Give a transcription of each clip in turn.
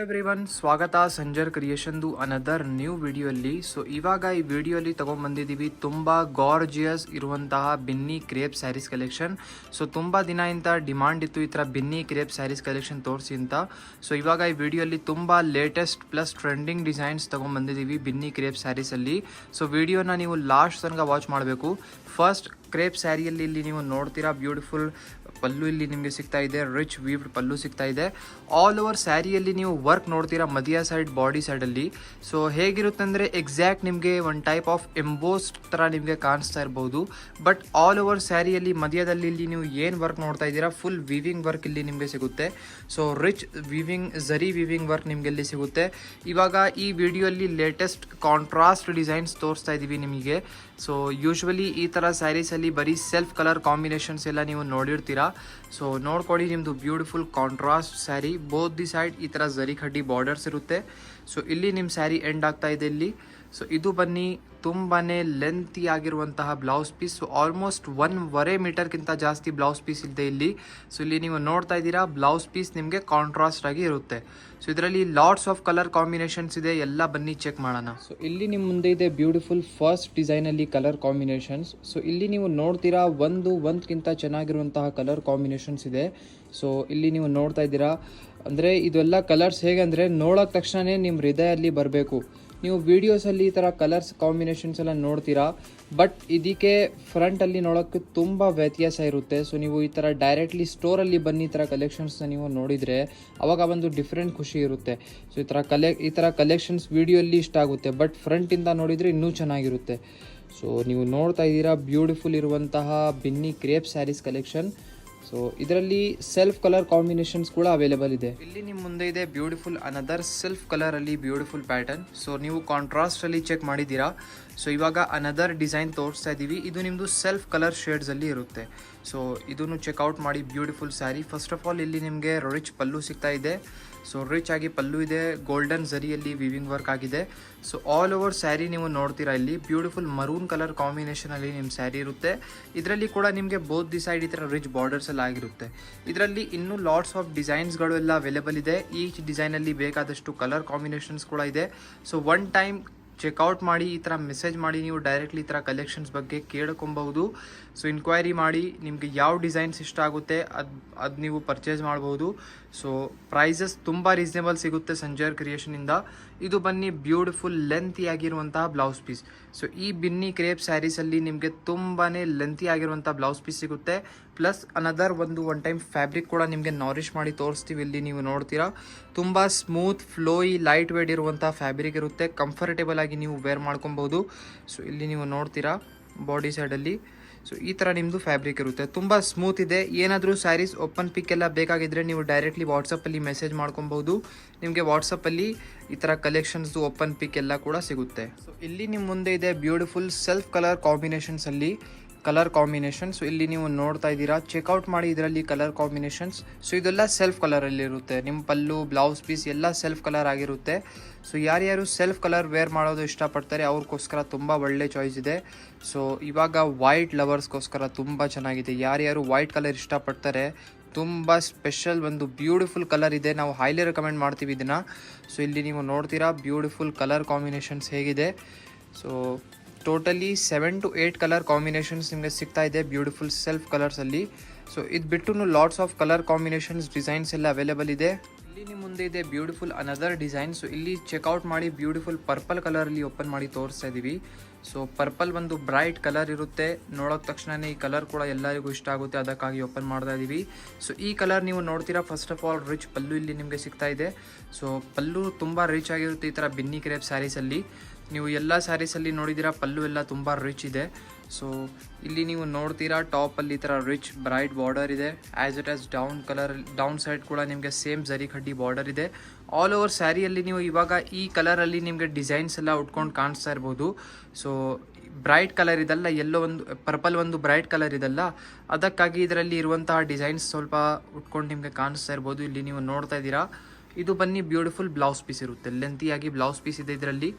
Everyone, ಸ್ವಾಗತ ಸಂಜರ್ ಕ್ರಿಯೇಷನ್ದು another new ವಿಡಿಯೋಲ್ಲಿ. ಸೊ ಇವಾಗ ಈ ವಿಡಿಯೋಲಿ ತೊಗೊಂಡ್ಬಂದಿದ್ದೀವಿ ತುಂಬ ಗಾರ್ಜಿಯಸ್ ಇರುವಂತಹ Binny crepe sarees collection. So ತುಂಬ ದಿನದಿಂದ ಡಿಮಾಂಡ್ ಇತ್ತು ಈ ಥರ ಬಿನ್ನಿ ಕ್ರೇಪ್ ಸ್ಯಾರೀಸ್ ಕಲೆಕ್ಷನ್ ತೋರಿಸಿ ಅಂತ. ಸೊ ಇವಾಗ ಈ ವಿಡಿಯೋಲಿ ತುಂಬ ಲೇಟೆಸ್ಟ್ ಪ್ಲಸ್ ಟ್ರೆಂಡಿಂಗ್ ಡಿಸೈನ್ಸ್ ತೊಗೊಂಡ್ಬಂದಿದ್ದೀವಿ ಬಿನ್ನಿ ಕ್ರೇಪ್ ಸ್ಯಾರೀಸಲ್ಲಿ. ಸೊ ವಿಡಿಯೋನ ನೀವು ಲಾಸ್ಟ್ ತನಕ ವಾಚ್ ಮಾಡಬೇಕು. ಫಸ್ಟ್ ಕ್ರೇಪ್ ಸ್ಯಾರಿಯಲ್ಲಿ ಇಲ್ಲಿ ನೀವು ನೋಡ್ತೀರಾ ಬ್ಯೂಟಿಫುಲ್ ಪಲ್ಲು ಇಲ್ಲಿ ನಿಮಗೆ ಸಿಗ್ತಾ ಇದೆ, ರಿಚ್ ವೀವ್ಡ್ ಪಲ್ಲು ಸಿಗ್ತಾ ಇದೆ. ಆಲ್ ಓವರ್ ಸ್ಯಾರಿಯಲ್ಲಿ ನೀವು ವರ್ಕ್ ನೋಡ್ತೀರಾ ಮಧ್ಯ ಸೈಡ್ ಬಾಡಿ ಸೈಡಲ್ಲಿ. ಸೊ ಹೇಗಿರುತ್ತೆ ಅಂದರೆ ಎಕ್ಸಾಕ್ಟ್ ನಿಮಗೆ ಒಂದು ಟೈಪ್ ಆಫ್ ಎಂಬೋಸ್ಡ್ ಥರ ನಿಮಗೆ ಕಾಣಿಸ್ತಾ ಇರ್ಬೋದು. ಬಟ್ ಆಲ್ ಓವರ್ ಸ್ಯಾರಿಯಲ್ಲಿ ಮಧ್ಯದಲ್ಲಿ ಇಲ್ಲಿ ನೀವು ಏನು ವರ್ಕ್ ನೋಡ್ತಾ ಇದ್ದೀರಾ ಫುಲ್ ವೀವಿಂಗ್ ವರ್ಕ್ ಇಲ್ಲಿ ನಿಮಗೆ ಸಿಗುತ್ತೆ. ಸೊ ರಿಚ್ ವೀವಿಂಗ್ ಝರಿ ವೀವಿಂಗ್ ವರ್ಕ್ ನಿಮಗೆ ಇಲ್ಲಿ ಸಿಗುತ್ತೆ. ಇವಾಗ ಈ ವಿಡಿಯೋಲ್ಲಿ ಲೇಟೆಸ್ಟ್ ಕಾಂಟ್ರಾಸ್ಟ್ ಡಿಸೈನ್ಸ್ ತೋರಿಸ್ತಾ ಇದ್ದೀವಿ ನಿಮಗೆ. ಸೊ ಯೂಶ್ವಲಿ ಈ ಥರ ಸ್ಯಾರೀಸಲ್ಲಿ ಬರೀ ಸೆಲ್ಫ್ ಕಲರ್ ಕಾಂಬಿನೇಷನ್ಸ್ ಎಲ್ಲ ನೀವು ನೋಡಿರ್ತೀರಾ. ಸೊ ನೋಡ್ಕೊಳ್ಳಿ, ನಿಮ್ಮದು beautiful contrast sari, both the side ಈ ಥರ ಝರಿ ಖಡ್ಡಿ ಬಾರ್ಡರ್ಸ್ ಇರುತ್ತೆ. ಸೊ ಇಲ್ಲಿ ನಿಮ್ಮ ಸ್ಯಾರಿ ಎಂಡ್ ಆಗ್ತಾ ಇದೆ ಇಲ್ಲಿ. ಸೊ ಇದು ಬನ್ನಿ ತುಂಬಾ ಲೆಂತಿ ಆಗಿರುವಂತಹ ಬ್ಲೌಸ್ ಪೀಸ್. ಸೊ ಆಲ್ಮೋಸ್ಟ್ 1.5 ಮೀಟರ್ಗಿಂತ ಜಾಸ್ತಿ ಬ್ಲೌಸ್ ಪೀಸ್ ಇದೆ ಇಲ್ಲಿ. ಸೊ ಇಲ್ಲಿ ನೀವು ನೋಡ್ತಾ ಇದ್ದೀರಾ ಬ್ಲೌಸ್ ಪೀಸ್ ನಿಮಗೆ ಕಾಂಟ್ರಾಸ್ಟ್ ಆಗಿ ಇರುತ್ತೆ. ಸೊ ಇದರಲ್ಲಿ ಲಾಟ್ಸ್ ಆಫ್ ಕಲರ್ ಕಾಂಬಿನೇಷನ್ಸ್ ಇದೆ, ಎಲ್ಲ ಬನ್ನಿ ಚೆಕ್ ಮಾಡೋಣ. ಸೊ ಇಲ್ಲಿ ನಿಮ್ಮ ಮುಂದೆ ಇದೆ ಬ್ಯೂಟಿಫುಲ್ ಫಸ್ಟ್ ಡಿಸೈನಲ್ಲಿ ಕಲರ್ ಕಾಂಬಿನೇಷನ್ಸ್. ಸೊ ಇಲ್ಲಿ ನೀವು ನೋಡ್ತೀರಾ ಒಂದಕ್ಕಿಂತ ಚೆನ್ನಾಗಿರುವಂತಹ ಕಲರ್ ಕಾಂಬಿನೇಷನ್ಸ್ ಇದೆ. ಸೊ ಇಲ್ಲಿ ನೀವು ನೋಡ್ತಾ ಇದ್ದೀರಾ ಅಂದರೆ ಇದೆಲ್ಲ ಕಲರ್ಸ್ ಹೇಗೆ ಅಂದರೆ ನೋಡೋಕೆ ತಕ್ಷಣವೇ ನಿಮ್ಮ ಹೃದಯಲ್ಲಿ ಬರಬೇಕು. ನೀವು ವೀಡಿಯೋಸಲ್ಲಿ ಈ ಥರ ಕಲರ್ಸ್ ಕಾಂಬಿನೇಷನ್ಸ್ ಎಲ್ಲ ನೋಡ್ತೀರಾ, ಬಟ್ ಇದಕ್ಕೆ ಫ್ರಂಟಲ್ಲಿ ನೋಡೋಕ್ಕೆ ತುಂಬ ವ್ಯತ್ಯಾಸ ಇರುತ್ತೆ. ಸೊ ನೀವು ಈ ಥರ ಡೈರೆಕ್ಟ್ಲಿ ಸ್ಟೋರಲ್ಲಿ ಬನ್ನಿ ಈ ಥರ ಕಲೆಕ್ಷನ್ಸ್ನ ನೀವು ನೋಡಿದರೆ ಅವಾಗ ಒಂದು ಡಿಫ್ರೆಂಟ್ ಖುಷಿ ಇರುತ್ತೆ. ಸೊ ಈ ಥರ ಕಲೆಕ್ಷನ್ಸ್ ವೀಡಿಯೋಲ್ಲಿ ಇಷ್ಟ ಆಗುತ್ತೆ, ಬಟ್ ಫ್ರಂಟಿಂದ ನೋಡಿದರೆ ಇನ್ನೂ ಚೆನ್ನಾಗಿರುತ್ತೆ. ಸೊ ನೀವು ನೋಡ್ತಾ ಇದ್ದೀರಾ ಬ್ಯೂಟಿಫುಲ್ ಇರುವಂತಹ Binny crepe sarees collection. So ಇದರಲ್ಲಿ ಸೆಲ್ಫ್ ಕಲರ್ ಕಾಂಬಿನೇಷನ್ಸ್ ಕೂಡ ಅವೈಲೇಬಲ್ ಇದೆ. ಇಲ್ಲಿ ನಿಮ್ಮ ಮುಂದೆ ಇದೆ ಬ್ಯೂಟಿಫುಲ್ ಅನದರ್ ಸೆಲ್ಫ್ ಕಲರ್ ಅಲ್ಲಿ ಬ್ಯೂಟಿಫುಲ್ ಪ್ಯಾಟರ್ನ್. ಸೊ ನೀವು ಕಾಂಟ್ರಾಸ್ಟ್ ಅಲ್ಲಿ ಚೆಕ್ ಮಾಡಿದ್ದೀರಾ. ಸೊ ಇವಾಗ ಅನದರ್ ಡಿಸೈನ್ ತೋರಿಸ್ತಾ ಇದ್ದೀವಿ. ಇದು ನಿಮ್ಮದು ಸೆಲ್ಫ್ ಕಲರ್ ಶೇಡ್ಸ್ ಅಲ್ಲಿ ಇರುತ್ತೆ. ಸೊ ಇದನ್ನು ಚೆಕ್ಔಟ್ ಮಾಡಿ beautiful sari. First of all ಇಲ್ಲಿ ನಿಮಗೆ ರಿಚ್ ಪಲ್ಲು ಸಿಗ್ತಾ ಇದೆ. ಸೊ ರಿಚ್ ಆಗಿ ಪಲ್ಲು ಇದೆ, ಗೋಲ್ಡನ್ ಝರಿಯಲ್ಲಿ ವೀವಿಂಗ್ ವರ್ಕ್ ಆಗಿದೆ. ಸೊ ಆಲ್ ಓವರ್ ಸ್ಯಾರಿ ನೀವು ನೋಡ್ತೀರಾ ಇಲ್ಲಿ ಬ್ಯೂಟಿಫುಲ್ ಮರೂನ್ ಕಲರ್ ಕಾಂಬಿನೇಷನ್ ಅಲ್ಲಿ ನಿಮ್ಮ ಸ್ಯಾರಿ ಇರುತ್ತೆ. ಇದರಲ್ಲಿ ಕೂಡ ನಿಮಗೆ ಬೋತ್ ದಿ ಸೈಡ್ ಈ ಥರ ರಿಚ್ ಬಾರ್ಡರ್ಸ್ ಎಲ್ಲ ಆಗಿರುತ್ತೆ. ಇದರಲ್ಲಿ ಇನ್ನೂ ಲಾಟ್ಸ್ ಆಫ್ ಡಿಸೈನ್ಸ್ಗಳು ಎಲ್ಲ ಅವೈಲೇಬಲ್ ಇದೆ. ಈಚ್ ಡಿಸೈನಲ್ಲಿ ಬೇಕಾದಷ್ಟು ಕಲರ್ ಕಾಂಬಿನೇಷನ್ಸ್ ಕೂಡ ಇದೆ. ಸೊ ಒನ್ ಟೈಮ್ ಚೆಕ್ಔಟ್ ಮಾಡಿ, ಈ ಥರ ಮೆಸೇಜ್ ಮಾಡಿ ನೀವು ಡೈರೆಕ್ಟ್ಲಿ ಈ ಥರ ಕಲೆಕ್ಷನ್ಸ್ ಬಗ್ಗೆ ಕೇಳ್ಕೊಬಹುದು. ಸೊ ಇನ್ಕ್ವೈರಿ ಮಾಡಿ ನಿಮಗೆ ಯಾವ ಡಿಸೈನ್ಸ್ ಇಷ್ಟ ಆಗುತ್ತೆ ಅದು ನೀವು ಪರ್ಚೇಸ್ ಮಾಡ್ಬೋದು. ಸೊ ಪ್ರೈಸಸ್ ತುಂಬ ರೀಸನೇಬಲ್ ಸಿಗುತ್ತೆ ಸಂಜರ್ ಕ್ರಿಯೇಷನಿಂದ. ಇದು ಬನ್ನಿ ಬ್ಯೂಟಿಫುಲ್ ಲೆಂತಿ ಆಗಿರುವಂತಹ ಬ್ಲೌಸ್ ಪೀಸ್. ಸೊ ಈ ಬಿನ್ನಿ ಕ್ರೇಪ್ ಸ್ಯಾರೀಸಲ್ಲಿ ನಿಮಗೆ ತುಂಬಾ ಲೆಂತಿ ಆಗಿರುವಂಥ ಬ್ಲೌಸ್ ಪೀಸ್ ಸಿಗುತ್ತೆ. Plus another one time fabric ಕೂಡ ನಿಮಗೆ ನಾರಿಶ್ ಮಾಡಿ ತೋರಿಸ್ತೀವಿ. ಇಲ್ಲಿ ನೀವು ನೋಡ್ತೀರಾ ತುಂಬ ಸ್ಮೂತ್ ಫ್ಲೋಯಿ ಲೈಟ್ ವೇಟ್ ಇರುವಂಥ ಫ್ಯಾಬ್ರಿಕ್ ಇರುತ್ತೆ. ಕಂಫರ್ಟೇಬಲ್ ಆಗಿ ನೀವು ವೇರ್ ಮಾಡ್ಕೊಬೋದು. ಸೊ ಇಲ್ಲಿ ನೀವು ನೋಡ್ತೀರಾ ಬಾಡಿ ಸೈಡಲ್ಲಿ ಸೊ ಈ ಥರ ನಿಮ್ಮದು ಫ್ಯಾಬ್ರಿಕ್ ಇರುತ್ತೆ, ತುಂಬ ಸ್ಮೂತ್ ಇದೆ. ಏನಾದರೂ ಸ್ಯಾರೀಸ್ ಓಪನ್ ಪಿಕ್ ಎಲ್ಲ ಬೇಕಾಗಿದ್ದರೆ ನೀವು ಡೈರೆಕ್ಟ್ಲಿ ವಾಟ್ಸಪ್ಪಲ್ಲಿ ಮೆಸೇಜ್ ಮಾಡ್ಕೊಬೋದು. ನಿಮಗೆ ವಾಟ್ಸಪ್ಪಲ್ಲಿ ಈ ಥರ ಕಲೆಕ್ಷನ್ಸ್ದು ಓಪನ್ ಪಿಕ್ ಎಲ್ಲ ಕೂಡ ಸಿಗುತ್ತೆ. ಸೊ ಇಲ್ಲಿ ನಿಮ್ಮ ಮುಂದೆ ಇದೆ ಬ್ಯೂಟಿಫುಲ್ ಸೆಲ್ಫ್ ಕಲರ್ ಕಾಂಬಿನೇಷನ್ಸಲ್ಲಿ ಕಲರ್ ಕಾಂಬಿನೇಷನ್. ಸೊ ಇಲ್ಲಿ ನೀವು ನೋಡ್ತಾ ಇದ್ದೀರಾ, ಚೆಕ್ಔಟ್ ಮಾಡಿ ಇದರಲ್ಲಿ ಕಲರ್ ಕಾಂಬಿನೇಷನ್ಸ್. ಸೊ ಇದೆಲ್ಲ ಸೆಲ್ಫ್ ಕಲರಲ್ಲಿ ಇರುತ್ತೆ. ನಿಮ್ಮ ಪಲ್ಲು ಬ್ಲೌಸ್ ಪೀಸ್ ಎಲ್ಲ ಸೆಲ್ಫ್ ಕಲರ್ ಆಗಿರುತ್ತೆ. ಸೊ ಯಾರ್ಯಾರು ಸೆಲ್ಫ್ ಕಲರ್ ವೇರ್ ಮಾಡೋದು ಇಷ್ಟಪಡ್ತಾರೆ ಅವ್ರಿಗೋಸ್ಕರ ತುಂಬ ಒಳ್ಳೆ ಚಾಯ್ಸ್ ಇದೆ. ಸೊ ಇವಾಗ ವೈಟ್ ಲವರ್ಸ್ಗೋಸ್ಕರ ತುಂಬ ಚೆನ್ನಾಗಿದೆ. ಯಾರ್ಯಾರು ವೈಟ್ ಕಲರ್ ಇಷ್ಟಪಡ್ತಾರೆ ತುಂಬ ಸ್ಪೆಷಲ್ ಒಂದು ಬ್ಯೂಟಿಫುಲ್ ಕಲರ್ ಇದೆ, ನಾವು ಹೈಲಿ ರೆಕಮೆಂಡ್ ಮಾಡ್ತೀವಿ ಇದನ್ನು. ಸೊ ಇಲ್ಲಿ ನೀವು ನೋಡ್ತೀರಾ ಬ್ಯೂಟಿಫುಲ್ ಕಲರ್ ಕಾಂಬಿನೇಷನ್ಸ್ ಹೇಗಿದೆ. So totally 7 to 8 colour combinations ನಿಮಗೆ ಸಿಗ್ತಾ ಇದೆ ಬ್ಯೂಟಿಫುಲ್ ಸೆಲ್ಫ್ ಕಲರ್ಸಲ್ಲಿ. ಸೊ ಇದು ಬಿಟ್ಟು lots of colour combinations designs ಎಲ್ಲ ಅವೈಲೇಬಲ್ ಇದೆ. ಇಲ್ಲಿ ನಿಮ್ಮ ಮುಂದೆ ಇದೆ ಬ್ಯೂಟಿಫುಲ್ ಅನದರ್ ಡಿಸೈನ್. ಸೊ ಇಲ್ಲಿ ಚೆಕ್ಔಟ್ ಮಾಡಿ ಬ್ಯೂಟಿಫುಲ್ ಪರ್ಪಲ್ ಕಲರಲ್ಲಿ ಓಪನ್ ಮಾಡಿ ತೋರಿಸ್ತಾ ಇದ್ದೀವಿ. ಸೊ ಪರ್ಪಲ್ ಒಂದು ಬ್ರೈಟ್ ಕಲರ್ ಇರುತ್ತೆ, ನೋಡೋಕೆ ತಕ್ಷಣವೇ ಈ ಕಲರ್ ಕೂಡ ಎಲ್ಲರಿಗೂ ಇಷ್ಟ ಆಗುತ್ತೆ, ಅದಕ್ಕಾಗಿ ಓಪನ್ ಮಾಡ್ತಾ ಇದ್ದೀವಿ. ಸೊ ಈ ಕಲರ್ ನೀವು ನೋಡ್ತೀರಾ ಫಸ್ಟ್ ಆಫ್ ಆಲ್ ರಿಚ್ ಪಲ್ಲು ಇಲ್ಲಿ ನಿಮಗೆ ಸಿಗ್ತಾ ಇದೆ. ಸೊ ಪಲ್ಲು ತುಂಬ ರಿಚ್ ಆಗಿರುತ್ತೆ ಈ ಥರ ಬಿನ್ನಿ ಕ್ರೇಪ್ ಸ್ಯಾರೀಸಲ್ಲಿ. ನೀವು ಎಲ್ಲ ಸ್ಯಾರೀಸಲ್ಲಿ ನೋಡಿದ್ದೀರಾ ಪಲ್ಲು ಎಲ್ಲ ತುಂಬ ರಿಚ್ ಇದೆ. ಸೊ ಇಲ್ಲಿ ನೀವು ನೋಡ್ತೀರಾ ಟಾಪಲ್ಲಿ ಈ ಥರ ರಿಚ್ ಬ್ರೈಟ್ ಬಾರ್ಡರ್ ಇದೆ. As it as down side ಕೂಡ ನಿಮಗೆ ಸೇಮ್ ಝರಿ ಖಡ್ಡಿ ಬಾರ್ಡರ್ ಇದೆ. ಆಲ್ ಓವರ್ ಸ್ಯಾರಿಯಲ್ಲಿ ನೀವು ಇವಾಗ ಈ ಕಲರಲ್ಲಿ ನಿಮಗೆ ಡಿಸೈನ್ಸ್ ಎಲ್ಲ ಉಟ್ಕೊಂಡು ಕಾಣಿಸ್ತಾ ಇರ್ಬೋದು. ಸೊ ಬ್ರೈಟ್ ಕಲರ್ ಇದಲ್ಲ, ಎಲ್ಲೋ ಒಂದು ಪರ್ಪಲ್ ಒಂದು ಬ್ರೈಟ್ ಕಲರ್ ಇದಲ್ಲ, ಅದಕ್ಕಾಗಿ ಇದರಲ್ಲಿ ಇರುವಂತಹ ಡಿಸೈನ್ಸ್ ಸ್ವಲ್ಪ ಉಟ್ಕೊಂಡು ನಿಮಗೆ ಕಾಣಿಸ್ತಾ ಇರ್ಬೋದು. ಇಲ್ಲಿ ನೀವು ನೋಡ್ತಾ ಇದ್ದೀರಾ ಇದು ಬನ್ನಿ ಬ್ಯೂಟಿಫುಲ್ ಬ್ಲೌಸ್ ಪೀಸ್ ಇರುತ್ತೆ, ಲೆಂತಿಯಾಗಿ ಬ್ಲೌಸ್ ಪೀಸ್ ಇದೆ ಇದರಲ್ಲಿ.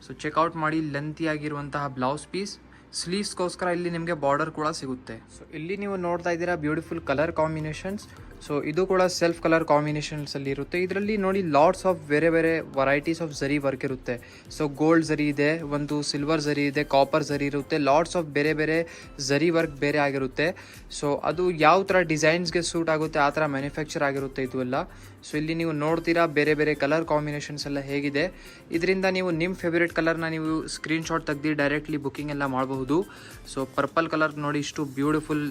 ಸೊ ಚೆಕ್ಔಟ್ ಮಾಡಿ ಲೆಂತಿಯಾಗಿರುವಂತಹ ಬ್ಲೌಸ್ ಪೀಸ್. ಸ್ಲೀವ್ಸ್ಗೋಸ್ಕರ ಇಲ್ಲಿ ನಿಮಗೆ ಬಾರ್ಡರ್ ಕೂಡ ಸಿಗುತ್ತೆ. ಸೊ ಇಲ್ಲಿ ನೀವು ನೋಡ್ತಾ ಇದ್ದೀರಾ ಬ್ಯೂಟಿಫುಲ್ ಕಲರ್ ಕಾಂಬಿನೇಷನ್ಸ್. ಸೊ ಇದು ಕೂಡ ಸೆಲ್ಫ್ ಕಲರ್ ಕಾಂಬಿನೇಷನ್ಸಲ್ಲಿ ಇರುತ್ತೆ. ಇದರಲ್ಲಿ ನೋಡಿ ಲಾಟ್ಸ್ ಆಫ್ ಬೇರೆ ಬೇರೆ ವೆರೈಟೀಸ್ ಆಫ್ ಝರಿ ವರ್ಕ್ ಇರುತ್ತೆ. ಸೊ ಗೋಲ್ಡ್ ಝರಿ ಇದೆ, ಒಂದು ಸಿಲ್ವರ್ ಝರಿ ಇದೆ, ಕಾಪರ್ ಝರಿ ಇರುತ್ತೆ, ಲಾಟ್ಸ್ ಆಫ್ ಬೇರೆ ಬೇರೆ ಝರಿ ವರ್ಕ್ ಬೇರೆ ಆಗಿರುತ್ತೆ. ಸೊ ಅದು ಯಾವ ಥರ ಡಿಸೈನ್ಸ್ಗೆ ಸೂಟ್ ಆಗುತ್ತೆ ಆ ಥರ ಮ್ಯಾನುಫ್ಯಾಕ್ಚರ್ ಆಗಿರುತ್ತೆ ಇದು ಎಲ್ಲ. ಸೊ ಇಲ್ಲಿ ನೀವು ನೋಡ್ತೀರಾ ಬೇರೆ ಬೇರೆ ಕಲರ್ ಕಾಂಬಿನೇಷನ್ಸ್ ಎಲ್ಲ ಹೇಗಿದೆ. ಇದರಿಂದ ನೀವು ನಿಮ್ಮ ಫೇವ್ರೇಟ್ ಕಲರ್ನ ನೀವು ಸ್ಕ್ರೀನ್ಶಾಟ್ ತೆಗ್ದು ಡೈರೆಕ್ಟ್ಲಿ ಬುಕ್ಕಿಂಗ್ ಎಲ್ಲ ಮಾಡಬಹುದು. ಸೊ ಪರ್ಪಲ್ ಕಲರ್ ನೋಡಿ ಇಷ್ಟು ಬ್ಯೂಟಿಫುಲ್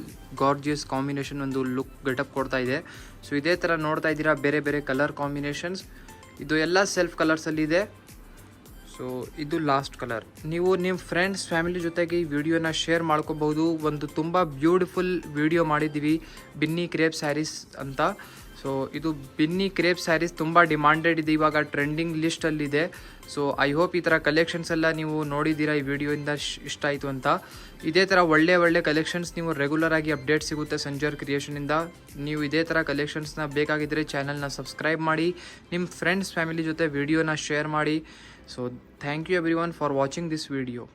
ಗಾರ್ಜಿಯಸ್ ಕಾಂಬಿನೇಷನ್ ಒಂದು ಲುಕ್ ಗೆಟಪ್ ಕೊಡ್ತಾ ಇದೆ. ಸೊ ಇದೇ ಥರ ನೋಡ್ತಾ ಇದ್ದೀರಾ ಬೇರೆ ಬೇರೆ ಕಲರ್ ಕಾಂಬಿನೇಷನ್ಸ್. ಇದು ಎಲ್ಲ ಸೆಲ್ಫ್ ಕಲರ್ಸಲ್ಲಿದೆ. ಸೊ ಇದು ಲಾಸ್ಟ್ ಕಲರ್. ನೀವು ನಿಮ್ಮ ಫ್ರೆಂಡ್ಸ್ ಫ್ಯಾಮಿಲಿ ಜೊತೆಗೆ ಈ ವಿಡಿಯೋನ ಶೇರ್ ಮಾಡ್ಕೋಬಹುದು. ಒಂದು ತುಂಬ ಬ್ಯೂಟಿಫುಲ್ ವಿಡಿಯೋ ಮಾಡಿದ್ದೀವಿ ಬಿನ್ನಿ ಕ್ರೇಪ್ ಸ್ಯಾರೀಸ್ ಅಂತ. ಸೊ ಇದು ಬಿನ್ನಿ ಕ್ರೇಪ್ ಸ್ಯಾರೀಸ್ ತುಂಬ ಡಿಮಾಂಡೆಡ್ ಇದೆ, ಇವಾಗ ಟ್ರೆಂಡಿಂಗ್ ಲಿಸ್ಟಲ್ಲಿದೆ. ಸೊ ಐ ಹೋಪ್ ಈ ಥರ ಕಲೆಕ್ಷನ್ಸ್ ಎಲ್ಲ ನೀವು ನೋಡಿದ್ದೀರಾ, ಈ ವಿಡಿಯೋಯಿಂದ ಇಷ್ಟ ಆಯಿತು ಅಂತ. ಇದೇ ಥರ ಒಳ್ಳೆ ಕಲೆಕ್ಷನ್ಸ್ ನೀವು ರೆಗ್ಯುಲರ್ ಆಗಿ ಅಪ್ಡೇಟ್ ಸಿಗುತ್ತೆ ಸಂಜರ್ ಕ್ರಿಯೇಷನಿಂದ. ನೀವು ಇದೇ ಥರ ಕಲೆಕ್ಷನ್ಸ್ನ ಬೇಕಾಗಿದ್ದರೆ ಚಾನಲ್ನ ಸಬ್ಸ್ಕ್ರೈಬ್ ಮಾಡಿ, ನಿಮ್ಮ ಫ್ರೆಂಡ್ಸ್ ಫ್ಯಾಮಿಲಿ ಜೊತೆ ವಿಡಿಯೋನ ಶೇರ್ ಮಾಡಿ. So thank you everyone for watching this video.